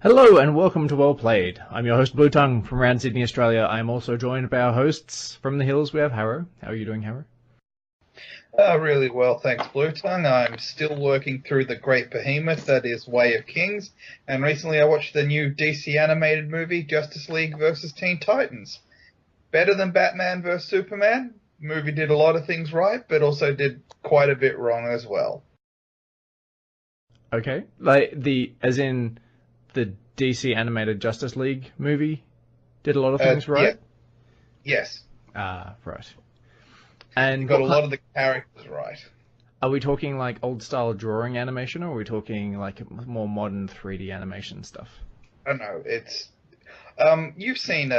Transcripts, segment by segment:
Hello and welcome to Well Played. I'm your host Bluetongue from around Sydney, Australia. I'm also joined by our hosts from the hills. We have Harrow. How are you doing, Harrow? Really well, thanks, Bluetongue. I'm still working through the great behemoth that is Way of Kings, and recently I watched the new DC animated movie, Justice League vs. Teen Titans. Better than Batman vs. Superman. The movie did a lot of things right, but also did quite a bit wrong as well. Okay, as in the DC animated Justice League movie did a lot of things right? Yeah. Yes. Right. And got a lot of the characters right. Are we talking like old style drawing animation, or are we talking like more modern 3D animation stuff? I don't know. It's you've seen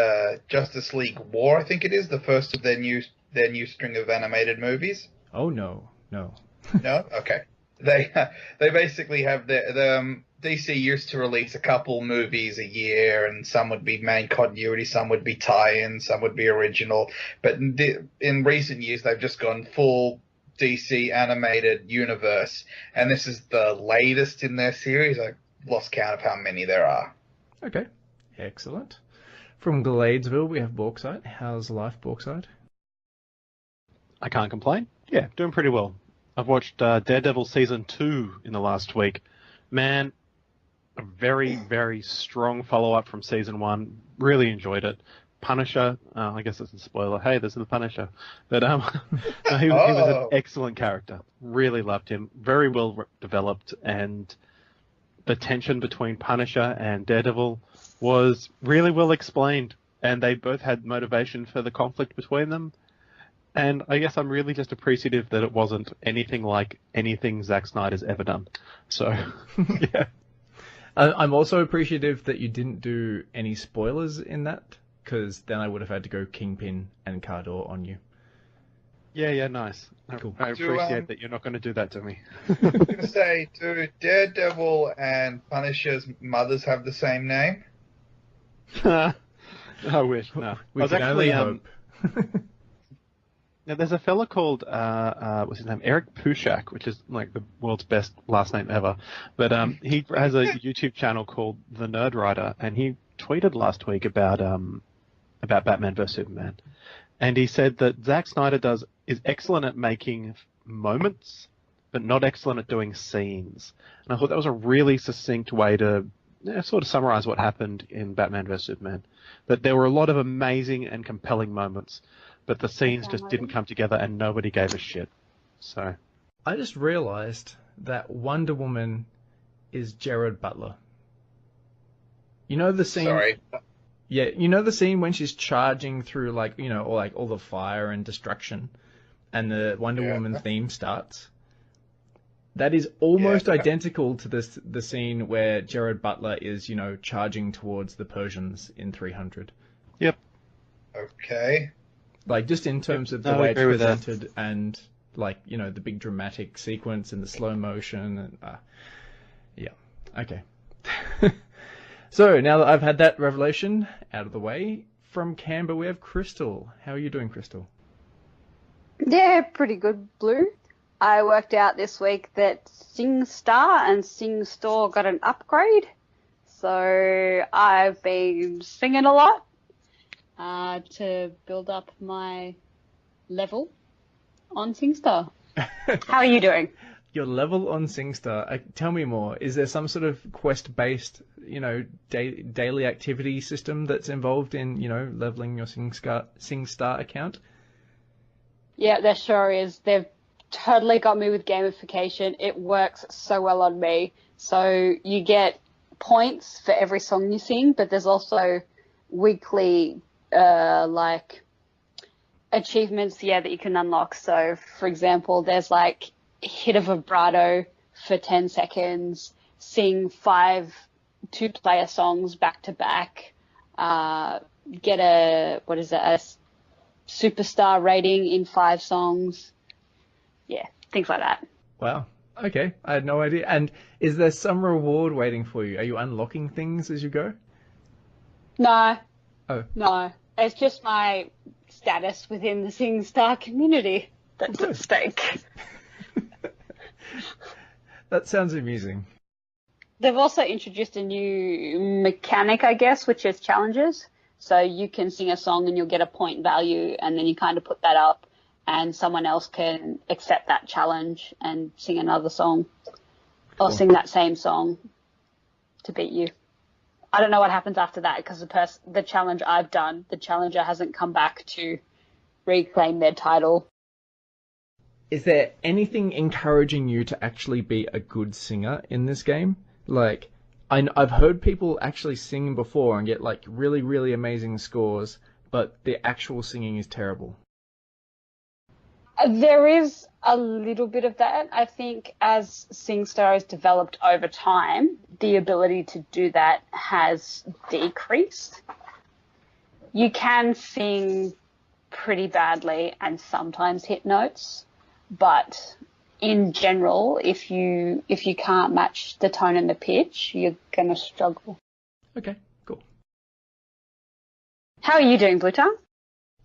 Justice League War, I think it is, the first of their new string of animated movies. Oh no. No? Okay. They basically have the DC used to release a couple movies a year, and some would be main continuity, some would be tie-in, some would be original. But in recent years, they've just gone full DC animated universe, and this is the latest in their series. I lost count of how many there are. Okay, excellent. From Gladesville, we have Bauxite. How's life, Bauxite? I can't complain. Yeah, doing pretty well. I've watched Daredevil Season 2 in the last week. Man, a very, very strong follow-up from Season 1. Really enjoyed it. Punisher, I guess it's a spoiler. Hey, this is the Punisher. But he was an excellent character. Really loved him. Very well developed, and the tension between Punisher and Daredevil was really well explained, and they both had motivation for the conflict between them. And I guess I'm really just appreciative that it wasn't anything like anything Zack Snyder's ever done. So, yeah. I'm also appreciative that you didn't do any spoilers in that, because then I would have had to go Kingpin and Cardor on you. Yeah, nice. Cool. I appreciate that you're not going to do that to me. I was going to say, do Daredevil and Punisher's mothers have the same name? I wish. No. We can only hope. Now, there's a fella called, what's his name? Eric Pushak, which is like the world's best last name ever. But he has a YouTube channel called The Nerd Writer, and he tweeted last week about Batman vs Superman, and he said that Zack Snyder is excellent at making moments, but not excellent at doing scenes. And I thought that was a really succinct way to sort of summarize what happened in Batman vs Superman. That there were a lot of amazing and compelling moments, but the scenes just didn't come together, and nobody gave a shit. So, I just realized that Wonder Woman is Gerard Butler. You know the scene? Sorry. Yeah, you know the scene when she's charging through all the fire and destruction, and the Wonder Woman theme starts? That is almost identical to the scene where Gerard Butler is, charging towards the Persians in 300. Yep. Okay. Like, just in terms of the way it's presented, and, the big dramatic sequence and the slow motion. And, okay. So, now that I've had that revelation out of the way, from Canberra we have Crystal. How are you doing, Crystal? Yeah, pretty good, Blue. I worked out this week that SingStar and SingStore got an upgrade. So, I've been singing a lot. To build up my level on SingStar. How are you doing? Your level on SingStar. Tell me more. Is there some sort of quest-based, daily activity system that's involved in, leveling your SingStar account? Yeah, there sure is. They've totally got me with gamification. It works so well on me. So you get points for every song you sing, but there's also weekly achievements that you can unlock. So for example, there's hit a vibrato for 10 seconds, sing 5 two-player songs back to back, get a superstar rating in 5 songs. Yeah, things like that. Wow. Okay, I had no idea. And is there some reward waiting for you? Are you unlocking things as you go? No. Oh. No. It's just my status within the SingStar community that's at stake. That sounds amusing. They've also introduced a new mechanic, I guess, which is challenges. So you can sing a song and you'll get a point value, and then you kind of put that up, and someone else can accept that challenge and sing another song or sing that same song to beat you. I don't know what happens after that because the challenge I've done, the challenger hasn't come back to reclaim their title. Is there anything encouraging you to actually be a good singer in this game? Like, I've heard people actually sing before and get like really, really amazing scores, but the actual singing is terrible. There is a little bit of that. I think as SingStar has developed over time, the ability to do that has decreased. You can sing pretty badly and sometimes hit notes, but in general, if you can't match the tone and the pitch, you're gonna struggle. Okay, cool. How are you doing, Bluetongue?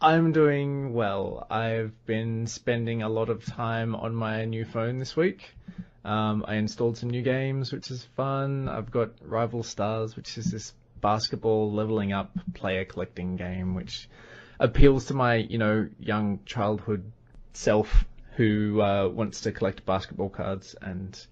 I'm doing well. I've been spending a lot of time on my new phone this week. I installed some new games, which is fun. I've got Rival Stars, which is this basketball leveling up player collecting game, which appeals to my, young childhood self who wants to collect basketball cards and,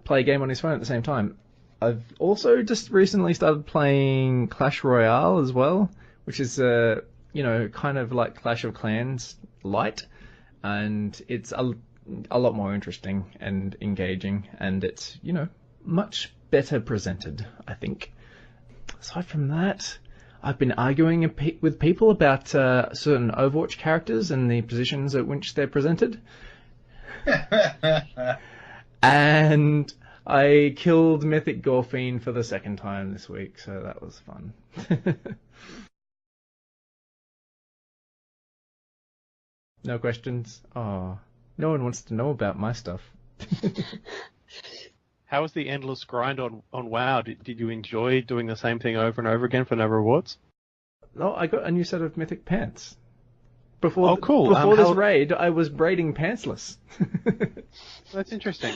play a game on his phone at the same time. I've also just recently started playing Clash Royale as well, which is kind of like Clash of Clans light, and it's a lot more interesting and engaging, and it's, much better presented, I think. Aside from that, I've been arguing with people about certain Overwatch characters and the positions at which they're presented. And I killed Mythic Gorfine for the second time this week, so that was fun. No questions? Oh, no one wants to know about my stuff. How was the endless grind on WoW? Did you enjoy doing the same thing over and over again for no rewards? No, I got a new set of Mythic pants. Cool. Before this raid, I was braiding pantsless. That's interesting.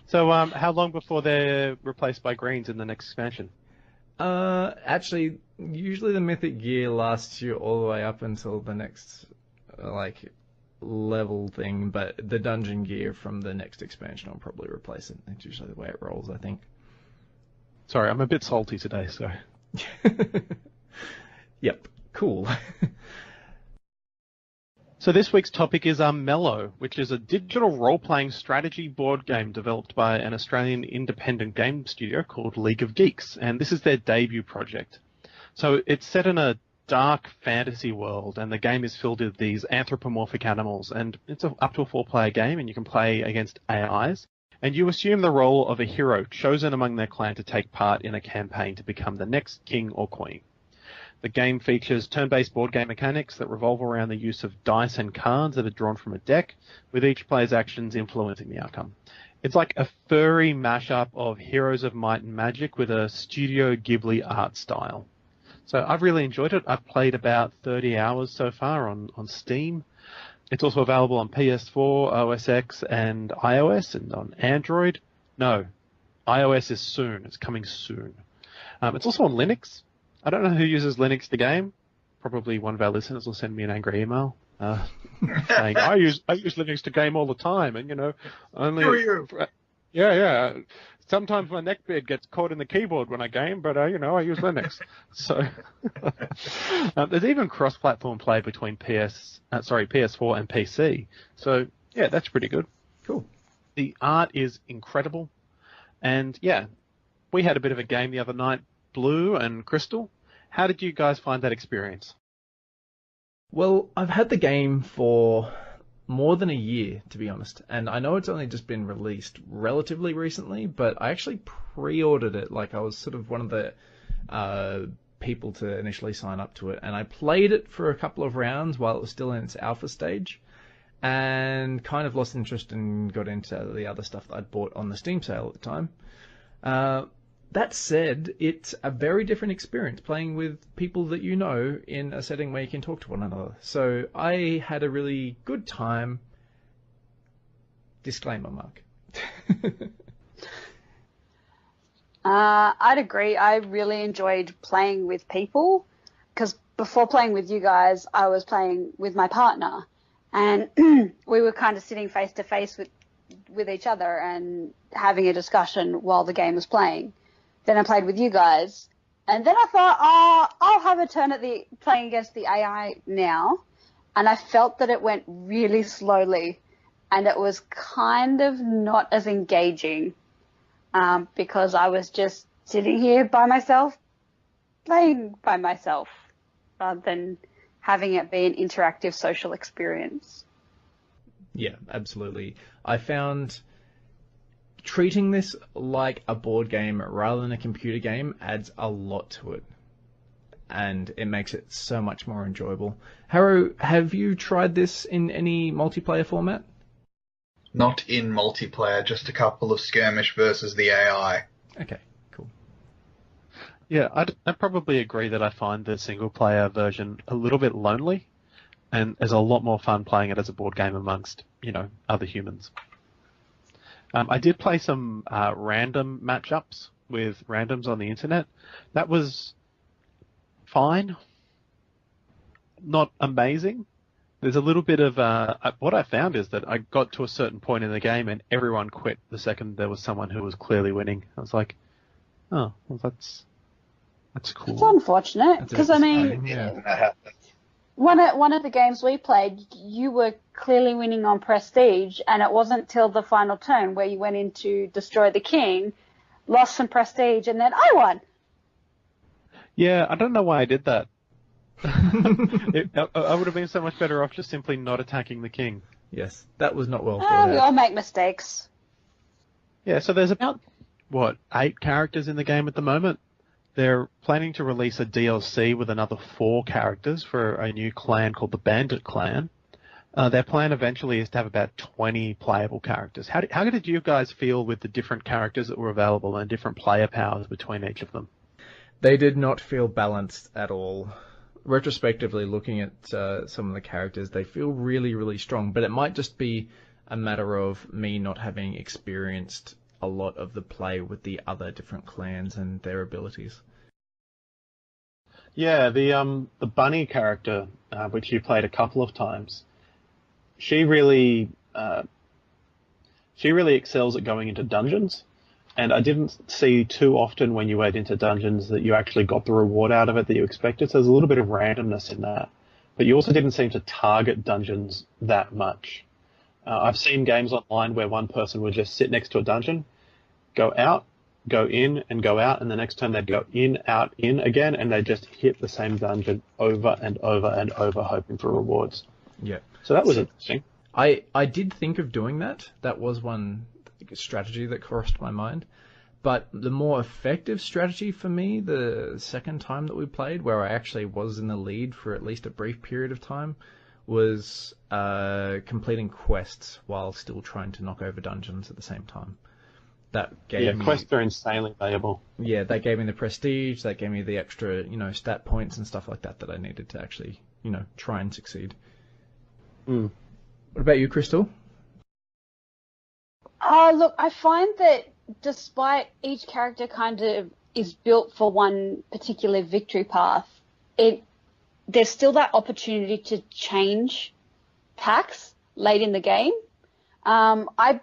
So, how long before they're replaced by greens in the next expansion? Actually, usually the Mythic gear lasts you all the way up until the next, level thing, but the dungeon gear from the next expansion will probably replace it. That's usually the way it rolls, I think. Sorry, I'm a bit salty today, so... Yep, cool. So this week's topic is Armello, which is a digital role-playing strategy board game developed by an Australian independent game studio called League of Geeks, and this is their debut project. So it's set in a dark fantasy world, and the game is filled with these anthropomorphic animals, and it's up to a 4-player game, and you can play against AIs, and you assume the role of a hero chosen among their clan to take part in a campaign to become the next king or queen. The game features turn-based board game mechanics that revolve around the use of dice and cards that are drawn from a deck, with each player's actions influencing the outcome. It's like a furry mashup of Heroes of Might and Magic with a Studio Ghibli art style. So I've really enjoyed it. I've played about 30 hours so far on Steam. It's also available on PS4, OS X, and iOS, and on Android. No, iOS is soon. It's coming soon. It's also on Linux. I don't know who uses Linux to game. Probably one of our listeners will send me an angry email saying, I use Linux to game all the time, and only... Who are you? Yeah. Sometimes my neckbeard gets caught in the keyboard when I game, but, I use Linux. So, there's even cross-platform play between PS4 and PC. So, yeah, that's pretty good. Cool. The art is incredible. And, yeah, we had a bit of a game the other night, Blue and Crystal. How did you guys find that experience? Well, I've had the game for more than a year, to be honest, and I know it's only just been released relatively recently, but I actually pre-ordered it. I was sort of one of the people to initially sign up to it, and I played it for a couple of rounds while it was still in its alpha stage, and kind of lost interest and got into the other stuff that I'd bought on the Steam sale at the time. That said, it's a very different experience playing with people that you know in a setting where you can talk to one another. So I had a really good time. Disclaimer mark. I'd agree. I really enjoyed playing with people because before playing with you guys, I was playing with my partner, and we were kind of sitting face to face with each other and having a discussion while the game was playing. Then I played with you guys, and then I thought, I'll have a turn at playing against the AI now, and I felt that it went really slowly, and it was kind of not as engaging. Because I was just sitting here by myself, playing by myself, rather than having it be an interactive social experience. Yeah, absolutely. I found treating this like a board game rather than a computer game adds a lot to it. And it makes it so much more enjoyable. Harrow, have you tried this in any multiplayer format? Not in multiplayer, just a couple of skirmish versus the AI. Okay, cool. Yeah, I'd probably agree that I find the single-player version a little bit lonely, and there's a lot more fun playing it as a board game amongst, other humans. I did play some random matchups with randoms on the internet. That was fine. Not amazing. There's a little bit of what I found is that I got to a certain point in the game and everyone quit the second there was someone who was clearly winning. I was like, oh, well, that's cool. It's unfortunate because Yeah. one of the games we played, you were clearly winning on prestige, and it wasn't till the final turn where you went in to destroy the king, lost some prestige, and then I won. Yeah, I don't know why I did that. I would have been so much better off just simply not attacking the king. Yes, that was not well thought We out. all make mistakes. Yeah, so there's about, 8 characters in the game at the moment. They're planning to release a DLC with another 4 characters for a new clan called the Bandit Clan. Their plan eventually is to have about 20 playable characters. How did you guys feel with the different characters that were available and different player powers between each of them? They did not feel balanced at all. Retrospectively, looking at some of the characters, they feel really, really strong. But it might just be a matter of me not having experienced a lot of the play with the other different clans and their abilities. Yeah, the bunny character, which you played a couple of times, she really excels at going into dungeons. And I didn't see too often when you went into dungeons that you actually got the reward out of it that you expected. So there's a little bit of randomness in that. But you also didn't seem to target dungeons that much. I've seen games online where one person would just sit next to a dungeon, go out, go in, and go out, and the next turn they'd go in, out, in again, and they'd just hit the same dungeon over and over and over, hoping for rewards. Yeah. So that was interesting. I did think of doing that. That was one strategy that crossed my mind. But the more effective strategy for me, the second time that we played, where I actually was in the lead for at least a brief period of time, was completing quests while still trying to knock over dungeons at the same time. That gave me, quests are insanely valuable. Yeah, that gave me the prestige, that gave me the extra, stat points and stuff like that I needed to actually, try and succeed. Mm. What about you, Crystal? Look, I find that despite each character kind of is built for one particular victory path, there's still that opportunity to change packs late in the game. I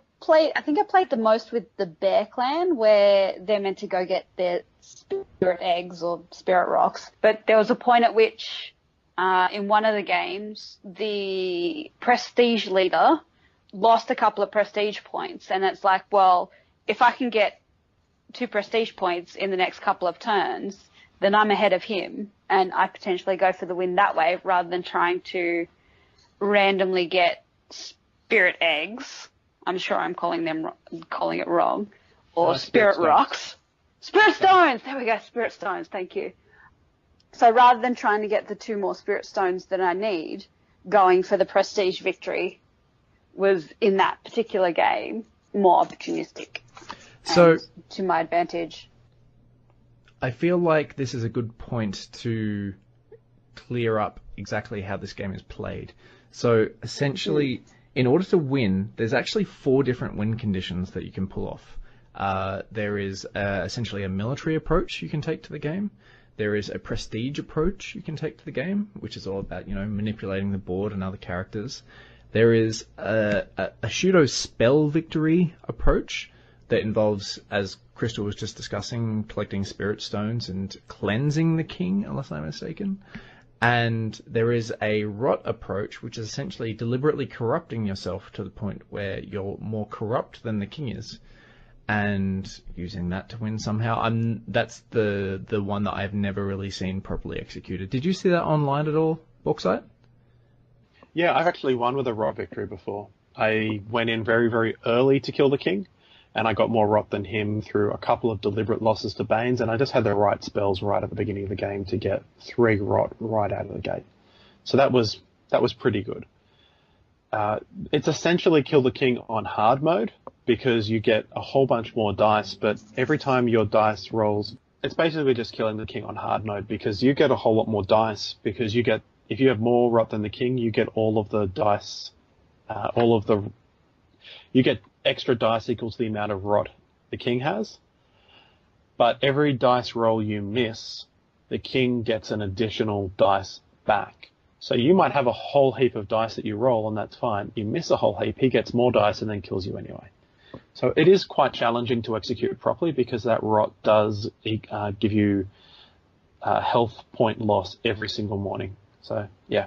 think I played the most with the Bear Clan, where they're meant to go get their spirit eggs or spirit rocks. But there was a point at which, in one of the games, the prestige leader lost a couple of prestige points, and it's like, well, if I can get 2 prestige points in the next couple of turns, then I'm ahead of him, and I potentially go for the win that way rather than trying to randomly get spirit eggs. I'm sure I'm calling it wrong, or spirit rocks. Spirit stones! There we go, spirit stones, thank you. So rather than trying to get the 2 more spirit stones that I need, going for the prestige victory was, in that particular game, more opportunistic. So, and to my advantage. I feel like this is a good point to clear up exactly how this game is played. So, essentially, in order to win, there's actually 4 different win conditions that you can pull off. There is essentially a military approach you can take to the game. There is a prestige approach you can take to the game, which is all about, manipulating the board and other characters. There is a pseudo spell victory approach that involves, as Crystal was just discussing, collecting spirit stones and cleansing the king, unless I'm mistaken. And there is a rot approach, which is essentially deliberately corrupting yourself to the point where you're more corrupt than the king is, and using that to win somehow. That's the one that I've never really seen properly executed. Did you see that online at all, Bauxite? Yeah, I've actually won with a rot victory before. I went in very, very early to kill the king, and I got more rot than him through a couple of deliberate losses to Banes, and I just had the right spells right at the beginning of the game to get 3 rot right out of the gate. So that was pretty good. It's essentially kill the king on hard mode, because you get a whole bunch more dice, but every time your dice rolls, it's basically just killing the king on hard mode, because you get a whole lot more dice, because if you have more rot than the king, you get all of the dice, you get extra dice equal to the amount of rot the king has. But every dice roll you miss, the king gets an additional dice back. So you might have a whole heap of dice that you roll, and that's fine. You miss a whole heap, he gets more dice and then kills you anyway. So it is quite challenging to execute properly, because that rot does give you a health point loss every single morning. So, yeah.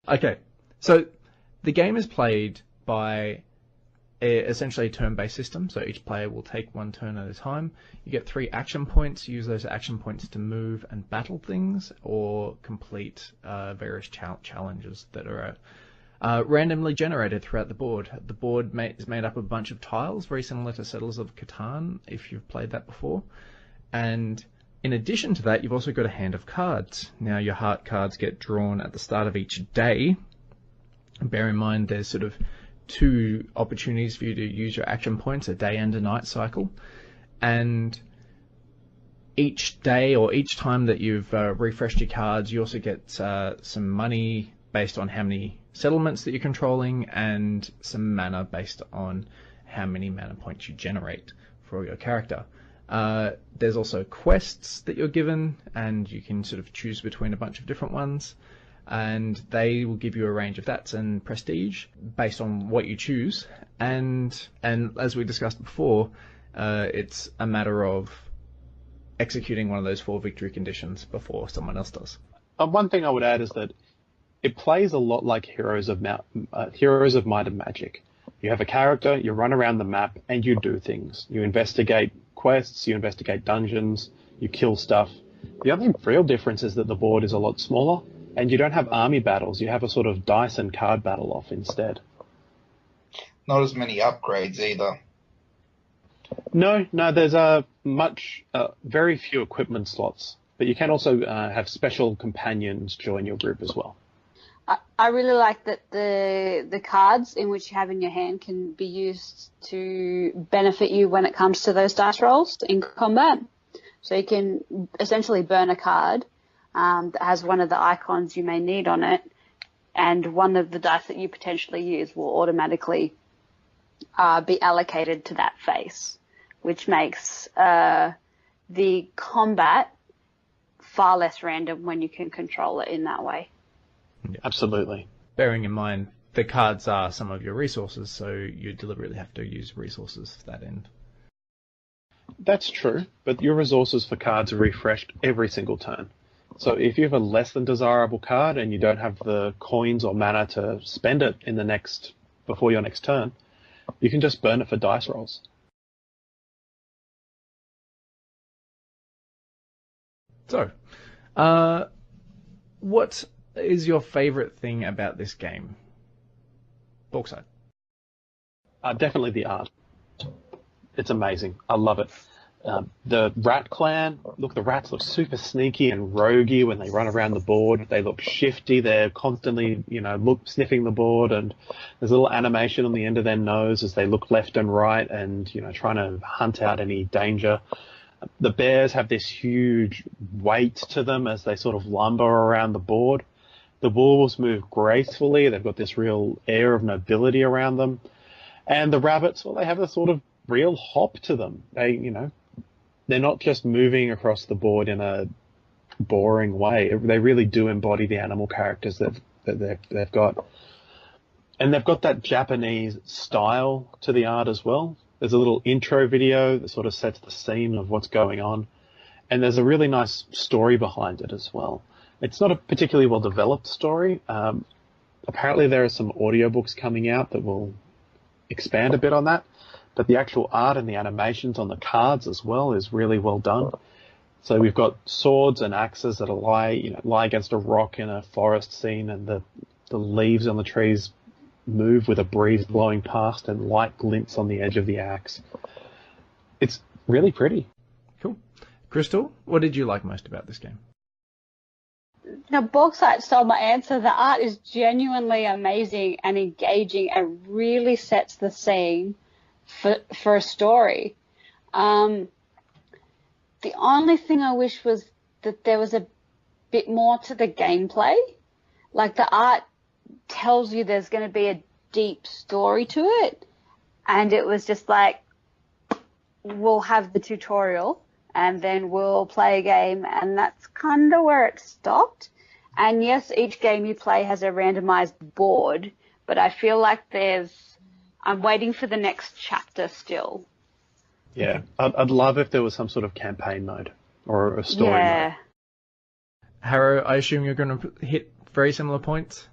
Okay, so the game is played by essentially a turn-based system, so each player will take one turn at a time. You get 3 action points. Use those action points to move and battle things, or complete various challenges that are randomly generated throughout the board. The board is made up of a bunch of tiles, very similar to Settlers of Catan, if you've played that before. And in addition to that, you've also got a hand of cards. Now, your heart cards get drawn at the start of each day. Bear in mind, there's sort of 2 opportunities for you to use your action points, a day and a night cycle. And each day, or each time that you've refreshed your cards, you also get some money based on how many settlements that you're controlling, and some mana based on how many mana points you generate for your character. There's also quests that you're given, and you can sort of choose between a bunch of different ones, and they will give you a range of stats and prestige based on what you choose. And as we discussed before, it's a matter of executing one of those 4 victory conditions before someone else does. One thing I would add is that it plays a lot like Heroes of Might and Magic. You have a character, you run around the map, and you do things. You investigate quests, you investigate dungeons, you kill stuff. The only real difference is that the board is a lot smaller, and you don't have army battles. You have a sort of dice and card battle off instead. Not as many upgrades either. No, there's very few equipment slots, but you can also have special companions join your group as well. I really like that the cards in which you have in your hand can be used to benefit you when it comes to those dice rolls in combat. So you can essentially burn a card that has one of the icons you may need on it, and one of the dice that you potentially use will automatically be allocated to that face, which makes the combat far less random when you can control it in that way. Yeah. Absolutely. Bearing in mind, the cards are some of your resources, so you deliberately have to use resources to that end. That's true, but your resources for cards are refreshed every single turn. So if you have a less than desirable card and you don't have the coins or mana to spend it before your next turn, you can just burn it for dice rolls. So, what is your favourite thing about this game? Bauxite. Definitely the art. It's amazing. I love it. The rat clan, the rats look super sneaky and roguey when they run around the board. They look shifty. They're constantly, sniffing the board, and there's a little animation on the end of their nose as they look left and right and, trying to hunt out any danger. The bears have this huge weight to them as they sort of lumber around the board. The wolves move gracefully. They've got this real air of nobility around them. And the rabbits, they have a sort of real hop to them. They're not just moving across the board in a boring way. They really do embody the animal characters that they've got. And they've got that Japanese style to the art as well. There's a little intro video that sort of sets the scene of what's going on. And there's a really nice story behind it as well. It's not a particularly well-developed story. Apparently there are some audiobooks coming out that will expand a bit on that. But the actual art and the animations on the cards as well is really well done. So we've got swords and axes that lie against a rock in a forest scene, and the leaves on the trees move with a breeze blowing past, and light glints on the edge of the axe. It's really pretty. Cool. Crystal, what did you like most about this game? Now, Bauxite stole my answer. The art is genuinely amazing and engaging and really sets the scene for a story. The only thing I wish was that there was a bit more to the gameplay. Like, the art tells you there's going to be a deep story to it, and it was just like, we'll have the tutorial and then we'll play a game, and that's kind of where it stopped. And yes, each game you play has a randomized board, but I feel like I'm waiting for the next chapter still. Yeah, I'd love if there was some sort of campaign mode or a story mode. Harrow, I assume you're going to hit very similar points?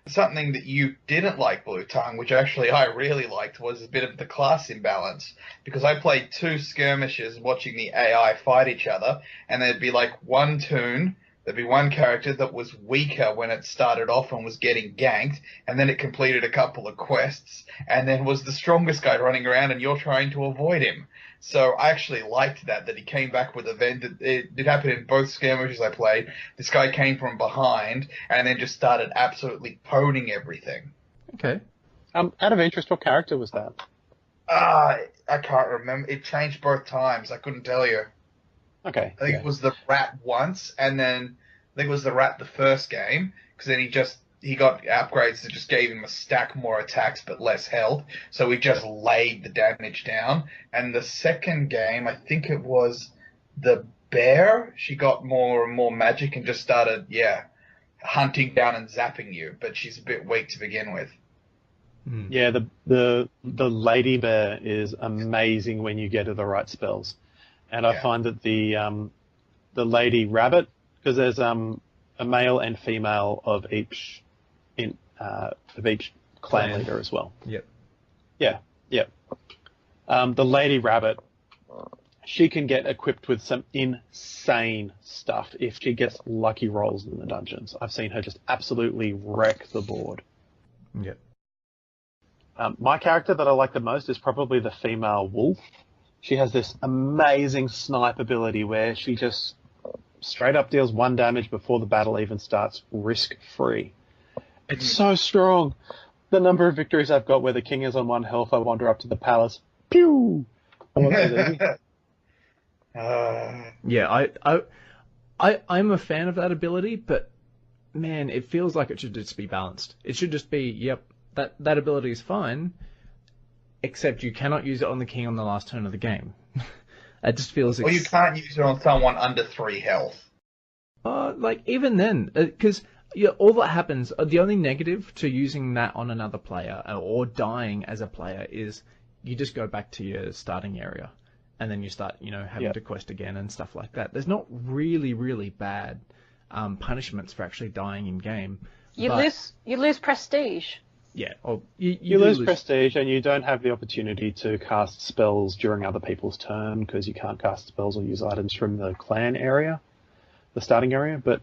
Something that you didn't like, Bluetongue, which actually I really liked, was a bit of the class imbalance. Because I played 2 skirmishes watching the AI fight each other, and there'd be like one toon, there'd be one character that was weaker when it started off and was getting ganked, and then it completed a couple of quests, and then was the strongest guy running around, and you're trying to avoid him. So I actually liked that he came back with a vent. It happened in both skirmishes I played. This guy came from behind and then just started absolutely poning everything. Okay. Out of interest, what character was that? I can't remember. It changed both times. I couldn't tell you. Okay. I think it was the rat once, and then I think it was the rat the first game, because then he got upgrades that just gave him a stack more attacks but less health, so he just laid the damage down. And the second game, I think it was the bear, she got more and more magic and just started, hunting down and zapping you, but she's a bit weak to begin with. Yeah, the lady bear is amazing when you get her the right spells. And I find that the lady rabbit, because there's a male and female of each clan leader as well. Yep. Yeah. The lady rabbit, she can get equipped with some insane stuff if she gets lucky rolls in the dungeons. I've seen her just absolutely wreck the board. Yep. My character that I like the most is probably the female wolf. She has this amazing snipe ability where she just straight up deals 1 damage before the battle even starts, risk-free. It's so strong. The number of victories I've got where the king is on 1 health, I wander up to the palace. Pew! Yeah, I'm a fan of that ability, but man, it feels like it should just be balanced. It should just be, that ability is fine, except you cannot use it on the king on the last turn of the game. It just feels... Or you can't use it on someone under 3 health. Even then, because all that happens, the only negative to using that on another player or dying as a player is you just go back to your starting area and then you start, having to quest again and stuff like that. There's not really, really bad punishments for actually dying in game. You lose prestige. Yeah, or you lose prestige, and you don't have the opportunity to cast spells during other people's turn because you can't cast spells or use items from the clan area, the starting area. But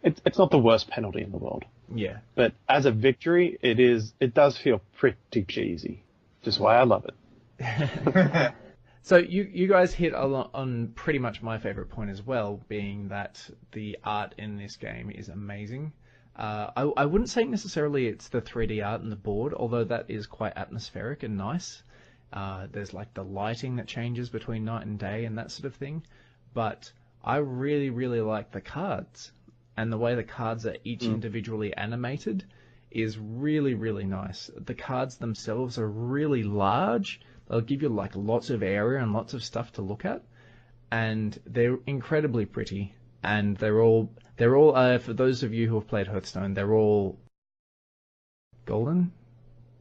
it's not the worst penalty in the world. Yeah. But as a victory, it does feel pretty cheesy, which is why I love it. So you guys hit on pretty much my favorite point as well, being that the art in this game is amazing. I wouldn't say necessarily it's the 3D art in the board, although that is quite atmospheric and nice. There's like the lighting that changes between night and day and that sort of thing. But I really, really like the cards. And the way the cards are each individually animated is really, really nice. The cards themselves are really large, They'll give you like lots of area and lots of stuff to look at, and they're incredibly pretty. And they're all for those of you who have played Hearthstone, they're all golden.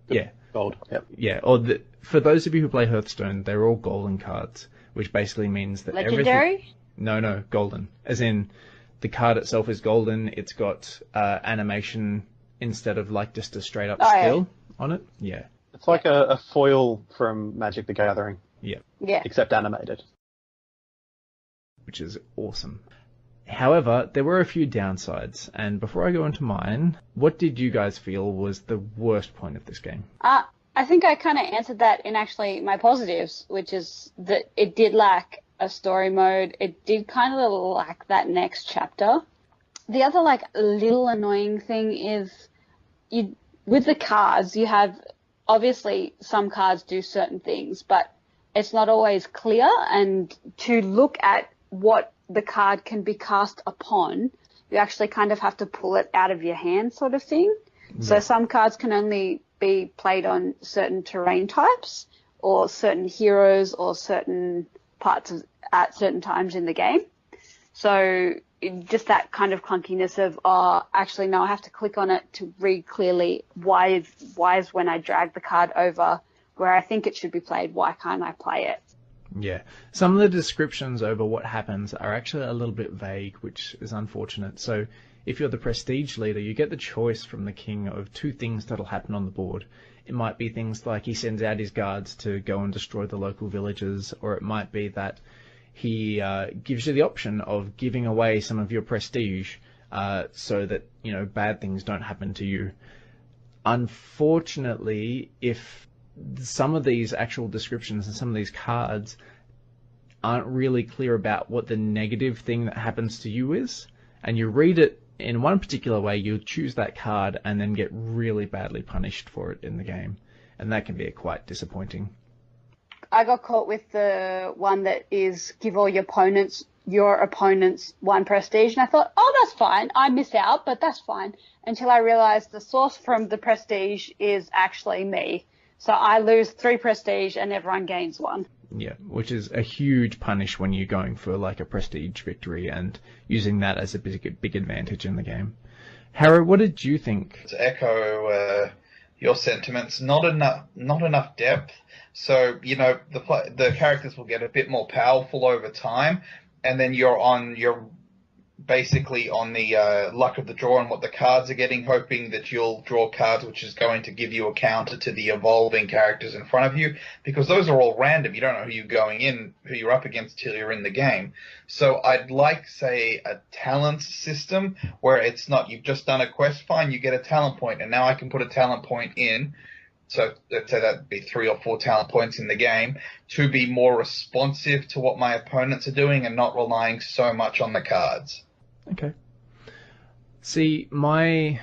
Yeah, Gold. Yep. yeah. For those of you who play Hearthstone, they're all golden cards, which basically means that Legendary? No, golden. As in, the card itself is golden. It's got animation instead of like just a straight up skill on it. Yeah. It's like a foil from Magic the Gathering. Yeah. Yeah. Except animated. Which is awesome. However, there were a few downsides, and before I go into mine, what did you guys feel was the worst point of this game? I think I kind of answered that in actually my positives, which is that it did lack a story mode. It did kind of lack that next chapter. The other like little annoying thing is with the cards, you have obviously some cards do certain things, but it's not always clear, and to look at what the card can be cast upon, you actually kind of have to pull it out of your hand sort of thing. Yeah. So some cards can only be played on certain terrain types or certain heroes or certain parts at certain times in the game. So just that kind of clunkiness of, actually, no, I have to click on it to read clearly why is when I drag the card over where I think it should be played, why can't I play it? Yeah. Some of the descriptions over what happens are actually a little bit vague, which is unfortunate. So if you're the prestige leader, you get the choice from the king of two things that'll happen on the board. It might be things like he sends out his guards to go and destroy the local villages, or it might be that he gives you the option of giving away some of your prestige so that, bad things don't happen to you. Unfortunately, if some of these actual descriptions and some of these cards aren't really clear about what the negative thing that happens to you is, and you read it in one particular way, you'll choose that card and then get really badly punished for it in the game, and that can be quite disappointing. I got caught with the one that is give all your opponents one prestige, and I thought, that's fine, I miss out, but that's fine, until I realized the source from the prestige is actually me. So I lose 3 prestige and everyone gains 1. Yeah, which is a huge punish when you're going for like a prestige victory and using that as a big advantage in the game. Harrow, what did you think? To echo your sentiments, not enough depth. So the characters will get a bit more powerful over time, and then you're basically on the luck of the draw and what the cards are getting, hoping that you'll draw cards which is going to give you a counter to the evolving characters in front of you, because those are all random. You don't know who you're up against till you're in the game. So I'd like, say, a talent system where it's not you've just done a quest, fine, you get a talent point, and now I can put a talent point in. So let's say that'd be 3 or 4 talent points in the game to be more responsive to what my opponents are doing and not relying so much on the cards. Okay. See, my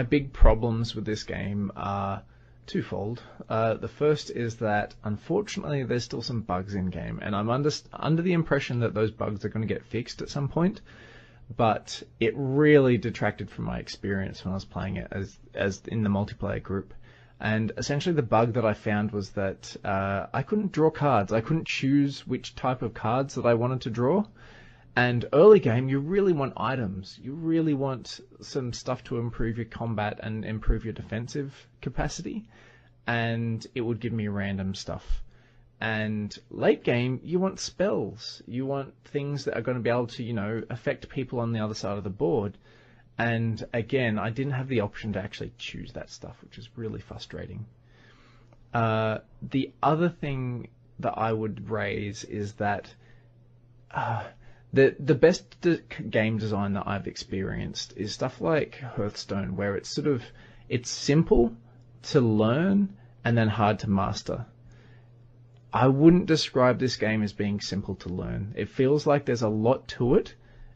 big problems with this game are twofold. The first is that, unfortunately, there's still some bugs in game, and I'm under the impression that those bugs are going to get fixed at some point, but it really detracted from my experience when I was playing it as in the multiplayer group. And essentially the bug that I found was that I couldn't draw cards. I couldn't choose which type of cards that I wanted to draw. And early game, you really want items. You really want some stuff to improve your combat and improve your defensive capacity. And it would give me random stuff. And late game, you want spells. You want things that are going to be able to, affect people on the other side of the board. And again, I didn't have the option to actually choose that stuff, which is really frustrating. The other thing that I would raise is that the best game design that I've experienced is stuff like Hearthstone, where it's simple to learn and then hard to master. I wouldn't describe this game as being simple to learn. It feels like there's a lot to it,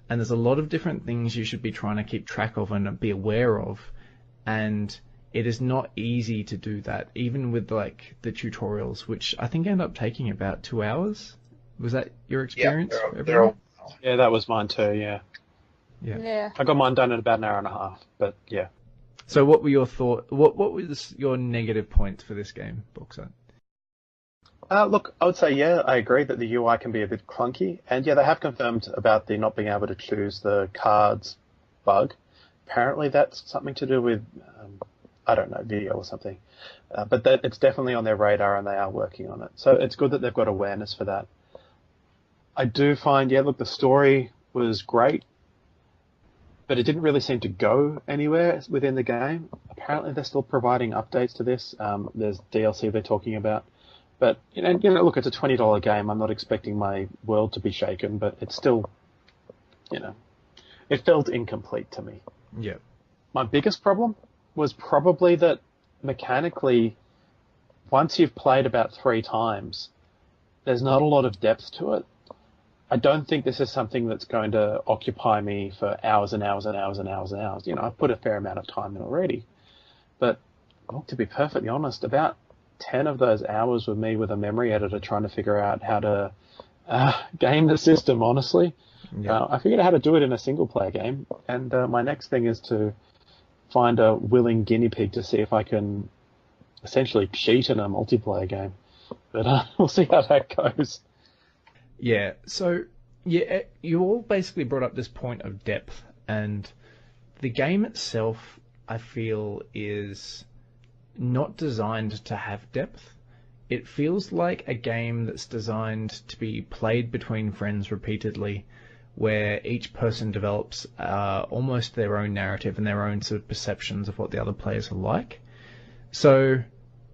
and there's a lot of different things you should be trying to keep track of and be aware of, and it is not easy to do that, even with the tutorials, which I think end up taking about 2 hours. Was that your experience? Yeah, that was mine too, yeah. Yeah. I got mine done in about an hour and a half, but yeah. So what were your thoughts? What was your negative points for this game, Bauxite? Look, I would say, yeah, I agree that the UI can be a bit clunky. And yeah, they have confirmed about the not being able to choose the cards bug. Apparently that's something to do with, I don't know, video or something. But it's definitely on their radar and they are working on it. So it's good that they've got awareness for that. I do find, yeah, look, the story was great, but it didn't really seem to go anywhere within the game. Apparently they're still providing updates to this. There's DLC they're talking about. But, look, it's a $20 game. I'm not expecting my world to be shaken, but it's still, it felt incomplete to me. Yeah. My biggest problem was probably that mechanically, once you've played about 3 times, there's not a lot of depth to it. I don't think this is something that's going to occupy me for hours and hours and hours and hours and hours. I've put a fair amount of time in already. But, look, to be perfectly honest, about 10 of those hours were me with a memory editor trying to figure out how to game the system, honestly. Yeah. I figured out how to do it in a single-player game, and my next thing is to find a willing guinea pig to see if I can essentially cheat in a multiplayer game. But we'll see how that goes. Yeah, so, yeah, you all basically brought up this point of depth, and the game itself, I feel, is not designed to have depth. It feels like a game that's designed to be played between friends repeatedly, where each person develops almost their own narrative and their own sort of perceptions of what the other players are like. So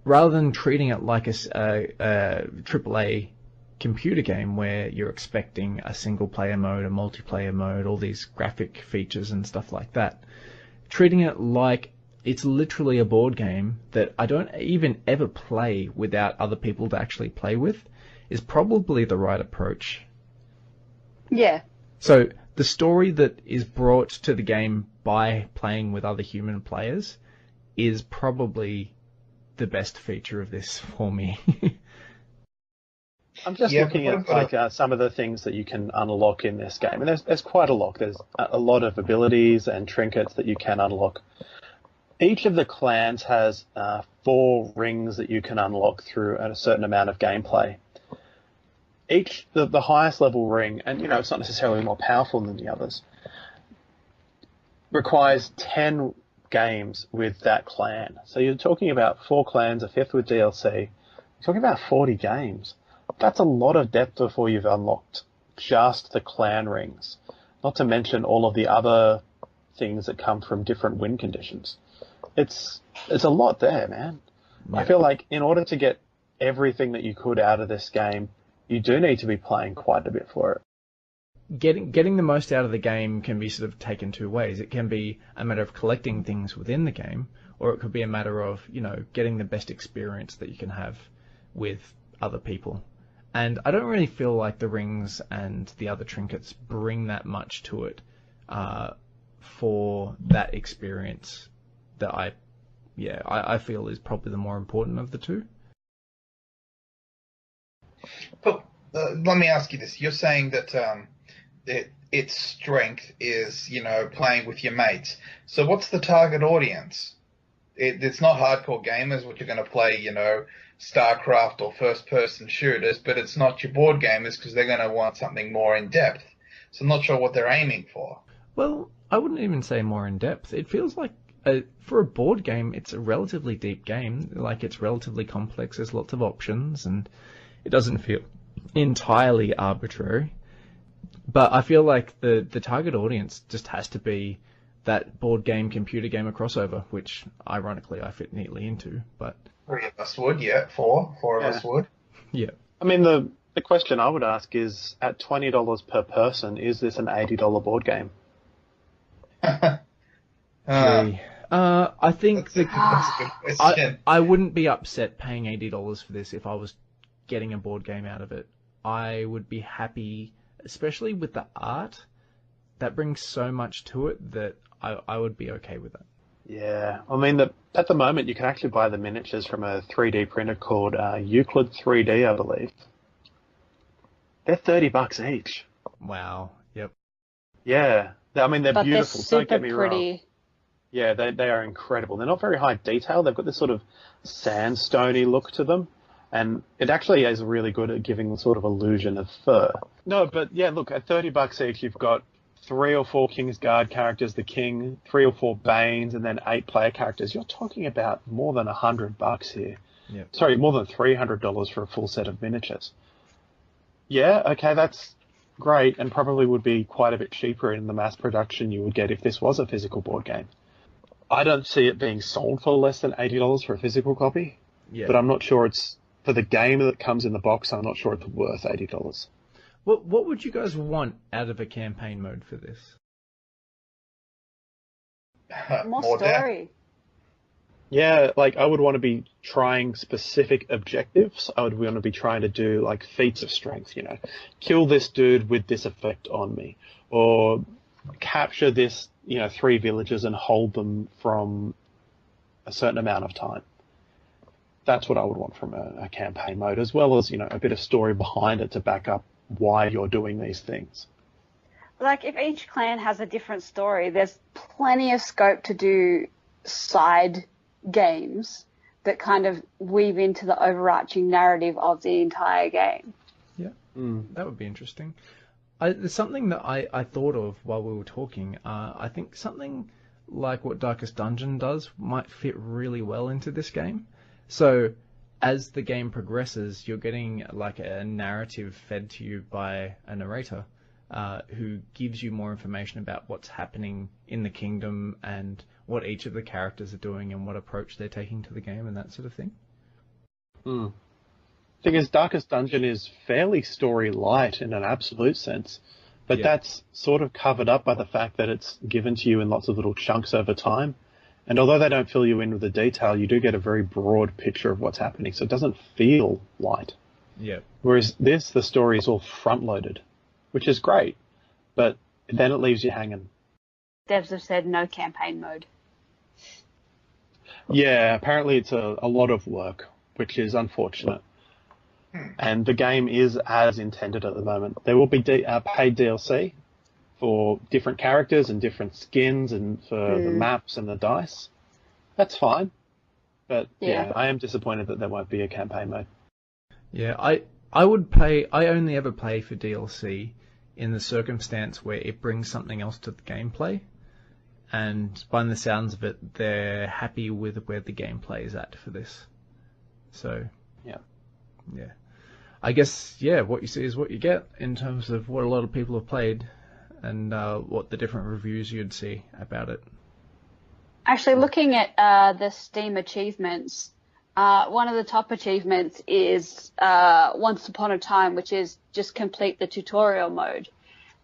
rather than treating it like a AAA computer game where you're expecting a single player mode, a multiplayer mode, all these graphic features and stuff like that, treating it like it's literally a board game that I don't even ever play without other people to actually play with is probably the right approach. Yeah. So the story that is brought to the game by playing with other human players is probably the best feature of this for me. I'm just looking at some of the things that you can unlock in this game, and there's quite a lot. There's a lot of abilities and trinkets that you can unlock. Each of the clans has 4 rings that you can unlock through a certain amount of gameplay. The highest level ring, and it's not necessarily more powerful than the others, requires 10 games with that clan. So you're talking about 4 clans, a 5th with DLC. You're talking about 40 games. That's a lot of depth before you've unlocked just the clan rings, not to mention all of the other things that come from different win conditions. It's a lot there, man. Yeah. I feel like in order to get everything that you could out of this game, you do need to be playing quite a bit for it. Getting the most out of the game can be sort of taken 2 ways. It can be a matter of collecting things within the game, or it could be a matter of, getting the best experience that you can have with other people. And I don't really feel like the rings and the other trinkets bring that much to it for that experience that I feel is probably the more important of the 2. But let me ask you this. You're saying that its strength is, playing with your mates. So what's the target audience? It's not hardcore gamers, which are going to play, StarCraft or first-person shooters, but it's not your board gamers because they're going to want something more in-depth. So I'm not sure what they're aiming for. Well, I wouldn't even say more in-depth. It feels like, for a board game, it's a relatively deep game. Like, it's relatively complex. There's lots of options, and it doesn't feel entirely arbitrary. But I feel like the target audience just has to be that board game, computer gamer crossover, which, ironically, I fit neatly into, but... 3 of us would, yeah. 4 of us would. Yeah. I mean, the question I would ask is, at $20 per person, is this an $80 board game? I think that's a good question. I wouldn't be upset paying $80 for this if I was getting a board game out of it. I would be happy, especially with the art. That brings so much to it that I would be okay with that. Yeah, I mean, at the moment you can actually buy the miniatures from a 3D printer called Euclid 3D, I believe. They're $30 each. Wow. Yep. Yeah, I mean they're beautiful. They're super don't get me pretty. wrong. Yeah, they are incredible. They're not very high detail. They've got this sort of sandstony look to them. And it actually is really good at giving the sort of illusion of fur. No, but yeah, look, at $30 each, you've got 3 or 4 Kingsguard characters, the King, 3 or 4 Banes, and then 8 player characters. You're talking about more than $100 here. Yep. Sorry, more than $300 for a full set of miniatures. Yeah, okay, that's great, and probably would be quite a bit cheaper in the mass production you would get if this was a physical board game. I don't see it being sold for less than $80 for a physical copy, but I'm not sure it's... For the game that comes in the box, I'm not sure it's worth $80. What would you guys want out of a campaign mode for this? More story. Yeah, like I would want to be trying specific objectives. I would want to be trying to do like feats of strength, kill this dude with this effect on me, or capture this, 3 villages and hold them from a certain amount of time. That's what I would want from a campaign mode, as well as, a bit of story behind it to back up why you're doing these things. Like, if each clan has a different story, there's plenty of scope to do side games that kind of weave into the overarching narrative of the entire game. Yeah, that would be interesting. There's something that I thought of while we were talking. I think something like what Darkest Dungeon does might fit really well into this game. So, as the game progresses, you're getting like a narrative fed to you by a narrator who gives you more information about what's happening in the kingdom and what each of the characters are doing and what approach they're taking to the game and that sort of thing. Thing is, Darkest Dungeon is fairly story light in an absolute sense, but that's sort of covered up by the fact that it's given to you in lots of little chunks over time. And although they don't fill you in with the detail, you do get a very broad picture of what's happening, so it doesn't feel light. Yeah. Whereas this, the story is all front-loaded, which is great, but then it leaves you hanging. Devs have said no campaign mode. Yeah, apparently it's a lot of work, which is unfortunate. And the game is as intended at the moment. There will be paid DLC for different characters and different skins and for the maps and the dice. That's fine. But yeah, I am disappointed that there won't be a campaign mode. Yeah, I would pay. I only ever play for DLC in the circumstance where it brings something else to the gameplay. And by the sounds of it, they're happy with where the gameplay is at for this. So, yeah. I guess, what you see is what you get in terms of what a lot of people have played and what the different reviews you'd see about it. Actually, looking at the Steam achievements, one of the top achievements is Once Upon a Time, which is just complete the tutorial mode.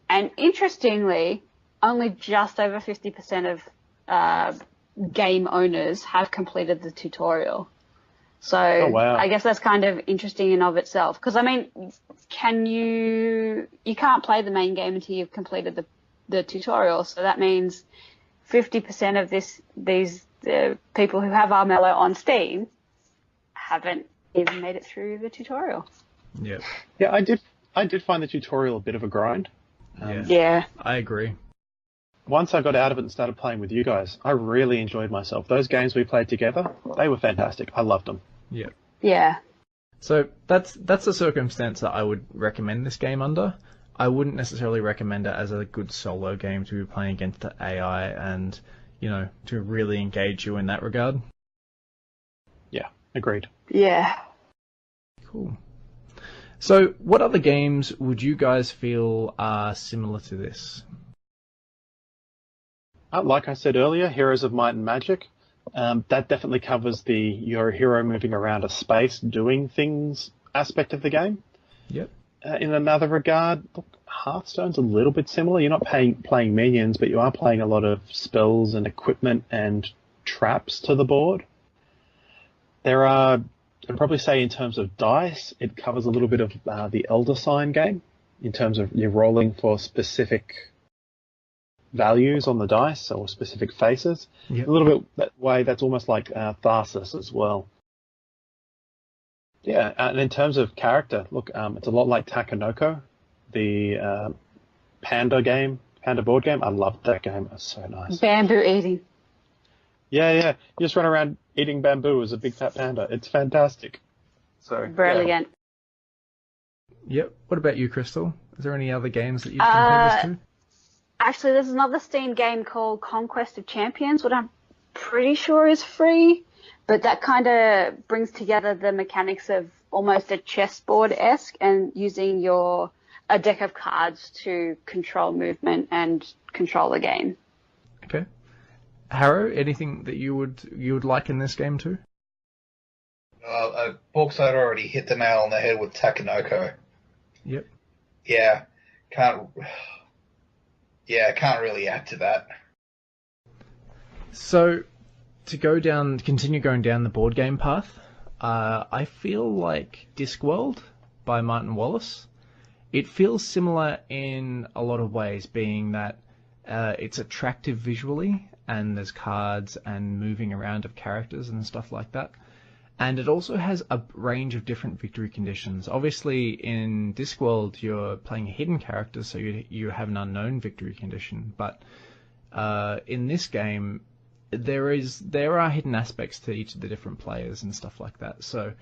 And interestingly, only just over 50% of game owners have completed the tutorial. So I guess that's kind of interesting in of itself. Because, I mean, you can't play the main game until you've completed the tutorial. So that means 50% of these people who have Armello on Steam haven't even made it through the tutorial. Yep. Yeah, I did find the tutorial a bit of a grind. Yeah. I agree. Once I got out of it and started playing with you guys, I really enjoyed myself. Those games we played together, they were fantastic. I loved them. Yeah. Yeah. So that's a circumstance that I would recommend this game under. I wouldn't necessarily recommend it as a good solo game to be playing against the AI and, to really engage you in that regard. Yeah, agreed. Yeah. Cool. So what other games would you guys feel are similar to this? Like I said earlier, Heroes of Might and Magic, that definitely covers your hero moving around a space doing things aspect of the game. Yep. In another regard, look, Hearthstone's a little bit similar. You're not playing minions, but you are playing a lot of spells and equipment and traps to the board. I'd probably say in terms of dice, it covers a little bit of the Elder Sign game in terms of you're rolling for specific values on the dice or specific faces. Yep. A little bit that way, that's almost like Tharsis as well. Yeah, and in terms of character, look, it's a lot like Takenoko, the Panda board game. I loved that game. It's so nice. Bamboo eating. Yeah. You just run around eating bamboo as a big fat panda. It's fantastic. So Brilliant. Yep. What about you, Crystal? Is there any other games that you've compared this to? Actually, there's another Steam game called Conquest of Champions, what I'm pretty sure is free, but that kind of brings together the mechanics of almost a chessboard-esque and using a deck of cards to control movement and control the game. Okay. Harrow, anything that you would like in this game too? Bauxite already hit the nail on the head with Takenoko. Yep. Yeah, can't really add to that. So, to continue going down the board game path, I feel like Discworld by Martin Wallace. It feels similar in a lot of ways, being that it's attractive visually, and there's cards and moving around of characters and stuff like that. And it also has a range of different victory conditions. Obviously, in Discworld, you're playing a hidden character, so you have an unknown victory condition. But in this game, there are hidden aspects to each of the different players and stuff like that. So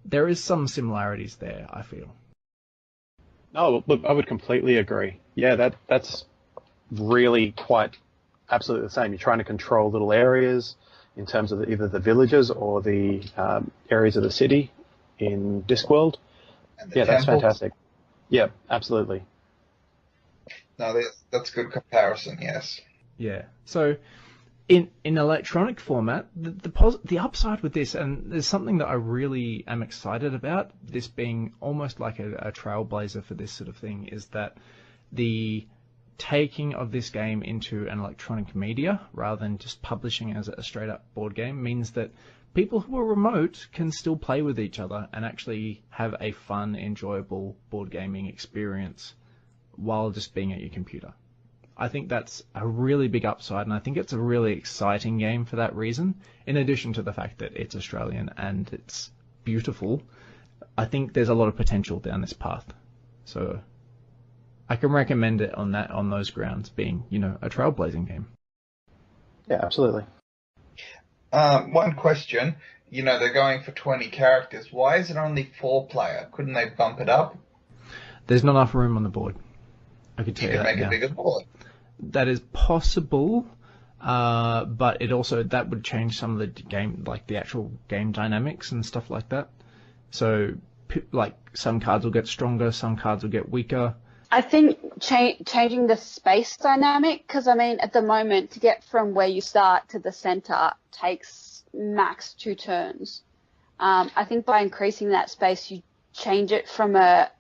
there is some similarities there, I feel. Oh, look, I would completely agree. Yeah, that's really quite absolutely the same. You're trying to control little areas in terms of either the villages or the areas of the city in Discworld. Yeah, that's fantastic. Yeah, absolutely. No, that's a good comparison, yes. Yeah. So in electronic format, the upside with this, and there's something that I really am excited about, this being almost like a trailblazer for this sort of thing, is that the taking of this game into an electronic media rather than just publishing as a straight up board game means that people who are remote can still play with each other and actually have a fun, enjoyable board gaming experience while just being at your computer. I think that's a really big upside, and I think it's a really exciting game for that reason. In addition to the fact that it's Australian and it's beautiful, I think there's a lot of potential down this path. So I can recommend it on those grounds, being, a trailblazing game. Yeah, absolutely. One question. They're going for 20 characters. Why is it only 4-player? Couldn't they bump it up? There's not enough room on the board. I could tell you that now. You could make a bigger board. That is possible, but that would change some of the game, like the actual game dynamics and stuff like that. So, like, some cards will get stronger, some cards will get weaker. I think changing the space dynamic, because at the moment, to get from where you start to the center takes max 2 turns. I think by increasing that space, you change it from a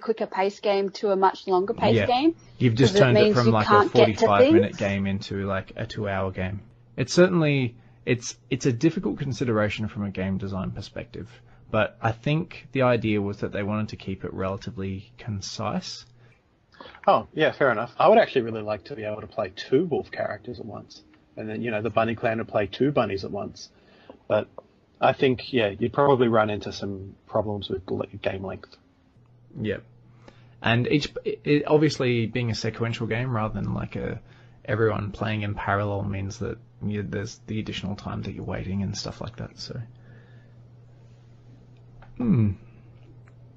quicker pace game to a much longer pace game. You've just turned it from like a 45-minute game into like a 2-hour game. It's certainly it's a difficult consideration from a game design perspective. But I think the idea was that they wanted to keep it relatively concise. Oh, yeah, fair enough. I would actually really like to be able to play 2 wolf characters at once. And then, the bunny clan would play 2 bunnies at once. But I think, you'd probably run into some problems with game length. Yep. And it obviously being a sequential game rather than like everyone playing in parallel means that there's the additional time that you're waiting and stuff like that, so...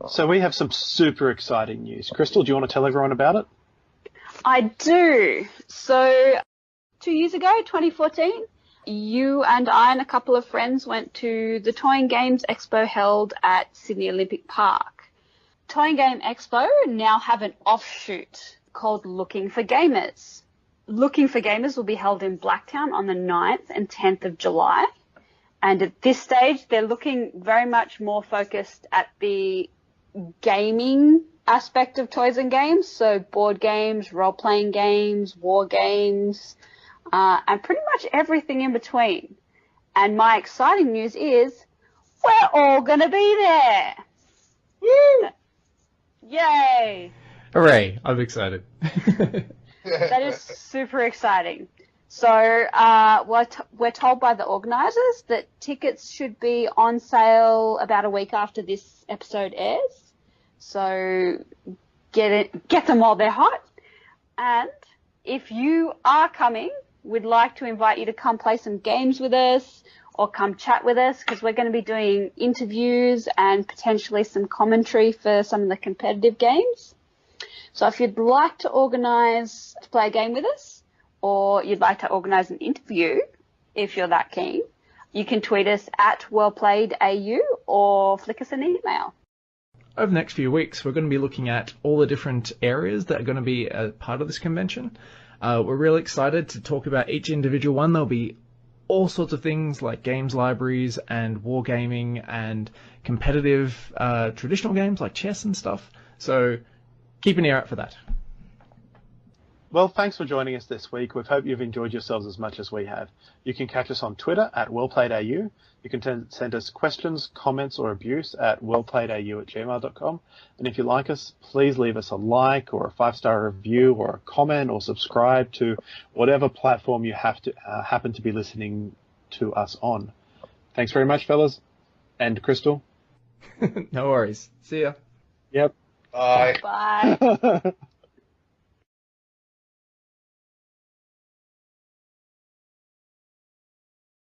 So we have some super exciting news. Crystal, do you want to tell everyone about it? I do. So 2 years ago, 2014, you and I and a couple of friends went to the Toy and Games Expo held at Sydney Olympic Park. Toy and Game Expo now have an offshoot called Looking for Gamers. Looking for Gamers will be held in Blacktown on the 9th and 10th of July. And at this stage, they're looking very much more focused at the gaming aspect of toys and games. So board games, role-playing games, war games, and pretty much everything in between. And my exciting news is we're all going to be there. Woo! Yay! Hooray, I'm excited. That is super exciting. So we're told by the organisers that tickets should be on sale about a week after this episode airs. So get them while they're hot. And if you are coming, we'd like to invite you to come play some games with us or come chat with us, because we're going to be doing interviews and potentially some commentary for some of the competitive games. So if you'd like to organise to play a game with us, or you'd like to organise an interview, if you're that keen, you can tweet us at wellplayedau or flick us an email. Over the next few weeks, we're going to be looking at all the different areas that are going to be a part of this convention. We're really excited to talk about each individual one. There'll be all sorts of things like games libraries and wargaming and competitive traditional games like chess and stuff. So keep an ear out for that. Well, thanks for joining us this week. We hope you've enjoyed yourselves as much as we have. You can catch us on Twitter at wellplayedau. You can send us questions, comments, or abuse at wellplayedau@gmail.com. And if you like us, please leave us a like or a 5-star review or a comment or subscribe to whatever platform you happen to be listening to us on. Thanks very much, fellas. And Crystal? No worries. See ya. Yep. Bye. Bye.